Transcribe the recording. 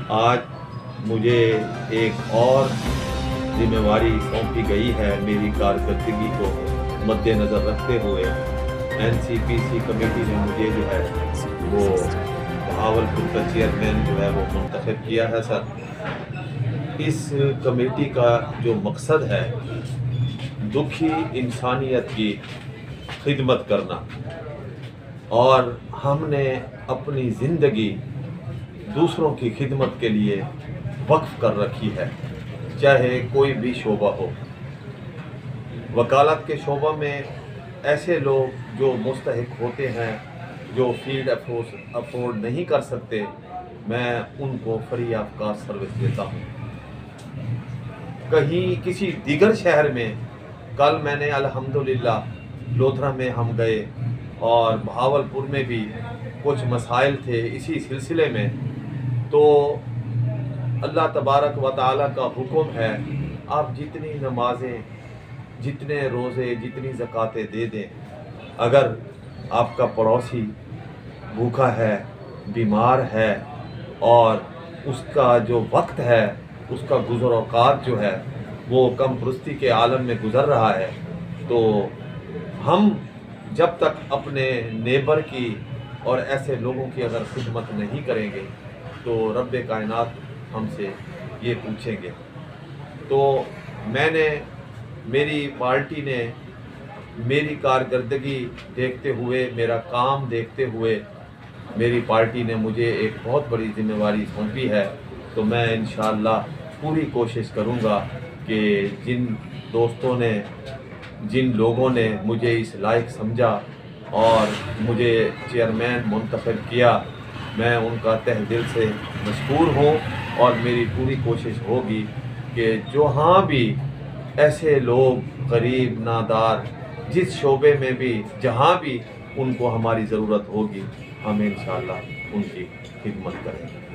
آج مجھے ایک اور ذمہ داری سونپی گئی ہے میری کارکردگی کو مد نظر رکھتے ہوئے NCPC کمیٹی نے مجھے جو ہے وہ بہاولپور کا چیئرمین جو ہے وہ منتخب کیا ہے سر۔ اس کمیٹی کا جو مقصد ہے دکھی انسانیت کی خدمت کرنا، اور ہم نے اپنی زندگی دوسروں کی خدمت کے لیے وقف کر رکھی ہے، چاہے کوئی بھی شعبہ ہو۔ وکالت کے شعبہ میں ایسے لوگ جو مستحق ہوتے ہیں، جو فیلڈ افورڈ نہیں کر سکتے، میں ان کو فری آف کاسٹ سروس دیتا ہوں۔ کہیں کسی دیگر شہر میں کل میں نے الحمدللہ لودھرا میں ہم گئے، اور بہاولپور میں بھی کچھ مسائل تھے اسی سلسلے میں، تو اللہ تبارک و تعالیٰ کا حکم ہے آپ جتنی نمازیں، جتنے روزے، جتنی زکوٰتیں دے دیں، اگر آپ کا پڑوسی بھوکا ہے، بیمار ہے، اور اس کا جو وقت ہے، اس کا گزر اوقات جو ہے وہ کم پرستی کے عالم میں گزر رہا ہے، تو ہم جب تک اپنے نیبر کی اور ایسے لوگوں کی اگر خدمت نہیں کریں گے تو رب کائنات ہم سے یہ پوچھیں گے۔ تو میری پارٹی نے میری کارکردگی دیکھتے ہوئے، میرا کام دیکھتے ہوئے، میری پارٹی نے مجھے ایک بہت بڑی ذمہ داری سونپی ہے، تو میں انشاءاللہ پوری کوشش کروں گا کہ جن دوستوں نے، جن لوگوں نے مجھے اس لائق سمجھا اور مجھے چیئرمین منتخب کیا، میں ان کا تہ دل سے مشکور ہوں، اور میری پوری کوشش ہوگی کہ جہاں بھی ایسے لوگ غریب، نادار، جس شعبے میں بھی، جہاں بھی ان کو ہماری ضرورت ہوگی، ہم انشاءاللہ ان کی خدمت کریں گے۔